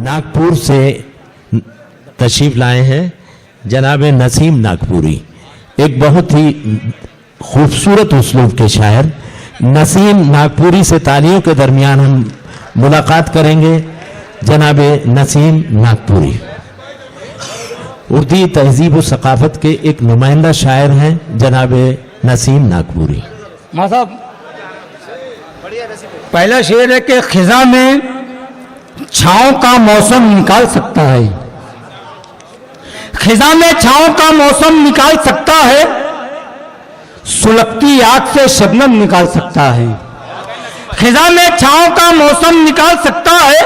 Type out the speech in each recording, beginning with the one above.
नागपुर से तशरीफ लाए हैं जनाब नसीम नागपुरी, एक बहुत ही खूबसूरत उसलूब के शायर नसीम नागपुरी से तालियों के दरमियान हम मुलाकात करेंगे। जनाब नसीम नागपुरी उर्दू तहजीब व सकाफत के एक नुमाइंदा शायर हैं जनाब नसीम नागपुरी। मां साहब, पहला शेर है कि खिजा में छाँव का मौसम निकाल सकता है, खिजा में छाँव का मौसम निकाल सकता है, सुलगती आग से शबनम निकाल सकता है। खिजा में छाँव का मौसम निकाल सकता है,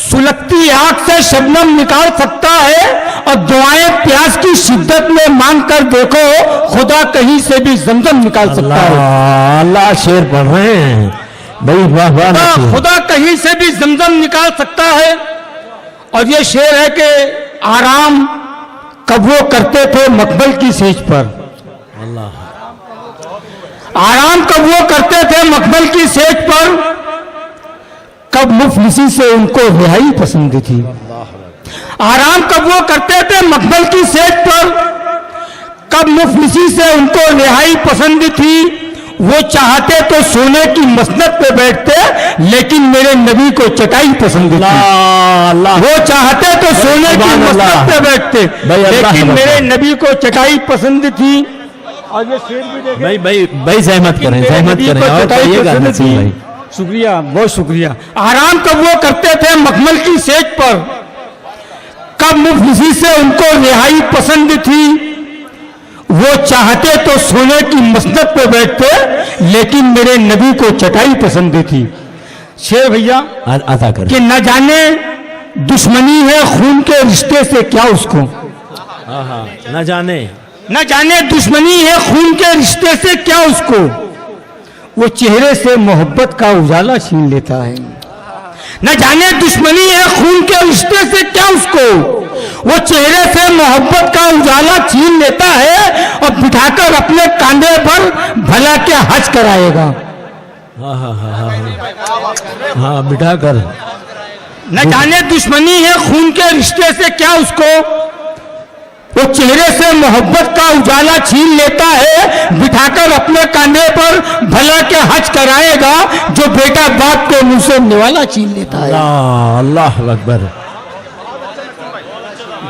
सुलगती आग से शबनम निकाल सकता है, और दुआएं प्यास की शिद्दत में मांग कर देखो, खुदा कहीं से भी जमजम निकाल सकता है। अल्लाह शेर पढ़ रहे हैं भाई, वाह वाह। खुदा कहीं से भी जमजम निकाल सकता है। और ये शेर है कि आराम कब वो करते थे मकबल की सेज पर, आराम कब वो करते थे मकबल की सेज पर, कब मुफलिसी से उनको रिहाई पसंद थी। आराम कब वो करते थे मकबल की सेज पर, कब मुफलिसी से उनको रिहाई पसंद थी। वो चाहते तो सोने की मसनद पे बैठते, लेकिन मेरे नबी को चटाई पसंद थी। वो चाहते तो सोने की मसनद पे बैठते, लेकिन मेरे नबी को चटाई पसंद थी। और ये शेर भी देखें भाई सहमत करें, सहमत करें और कहिएगा नसीम भाई। शुक्रिया, बहुत शुक्रिया। आराम कब वो करते थे मखमल की सेज पर, कब मुफलिसी से उनको रिहाई पसंद थी। वो चाहते तो सोने की मसनद पे बैठते, लेकिन मेरे नबी को चटाई पसंद थी। शेर भैया अता कर कि न जाने दुश्मनी है खून के रिश्ते से क्या उसको, न जाने दुश्मनी है खून के रिश्ते से क्या उसको, वो चेहरे से मोहब्बत का उजाला छीन लेता है। न जाने दुश्मनी है खून के रिश्ते से क्या उसको, वो चेहरे से मोहब्बत का उजाला छीन लेता है, और बिठाकर अपने कांधे पर भला के हज कराएगा। हाँ बिठाकर। न जाने दुश्मनी है खून के रिश्ते से क्या उसको, वो चेहरे से मोहब्बत का उजाला छीन लेता है, बिठाकर अपने कांधे पर भला के हज कराएगा, जो बेटा बाप के मुंह से निवाला छीन लेता है। अल्लाह अकबर।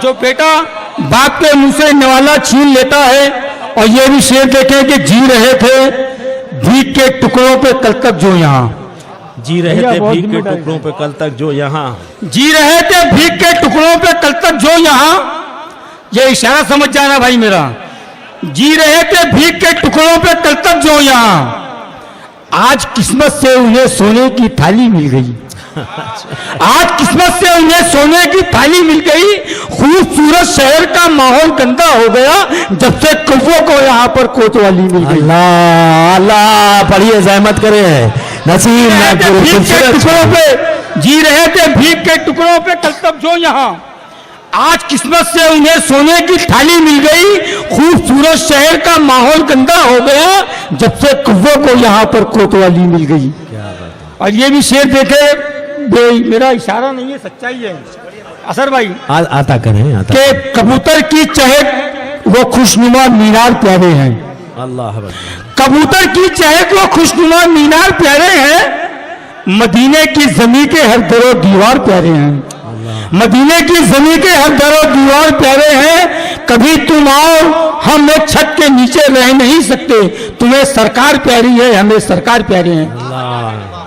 जो बेटा बाप के मुंह से निवाला छीन लेता है। और ये भी शेर देखें कि जी रहे थे भीख के टुकड़ों पे कल तक जो यहाँ, जी रहे थे भीख के टुकड़ों पे कल तक जो यहाँ, जी रहे थे भीख के टुकड़ों पे कल तक जो यहाँ। ये इशारा समझ जाना भाई मेरा, जी रहे थे भीख के टुकड़ों पे कल तक जो यहाँ, आज किस्मत से उन्हें सोने की थाली मिल गई। आज किस्मत से उन्हें सोने की थाली मिल गई। खूबसूरत शहर का माहौल गंदा हो गया, जब से कौवों को यहाँ पर कोतवाली मिल गई। अल्लाह अल्लाह पढ़िए, सहमत करें नसीम टुकड़ों पे जी रहे थे भीख के टुकड़ों पे कल तक जो यहाँ, आज किस्मत से उन्हें सोने की थाली मिल गई। खूबसूरत शहर का माहौल गंदा हो गया, जब से कौवों को यहाँ पर कोतवाली मिल गई। और ये भी शेर देखे, मेरा इशारा नहीं है, सच्चाई है असर भाई। आता करें आता कि कबूतर की चहक वो खुशनुमा मीनार प्यारे हैं। अल्लाह कबूतर की चहक वो खुशनुमा मीनार प्यारे हैं, मदीने की जमी के हर दरो दीवार प्यारे हैं। मदीने की जमी के हर दरो दीवार प्यारे हैं। कभी तुम आओ, हम एक छत के नीचे रह नहीं सकते, तुम्हें सरकार प्यारी है, हमें सरकार प्यारे हैं।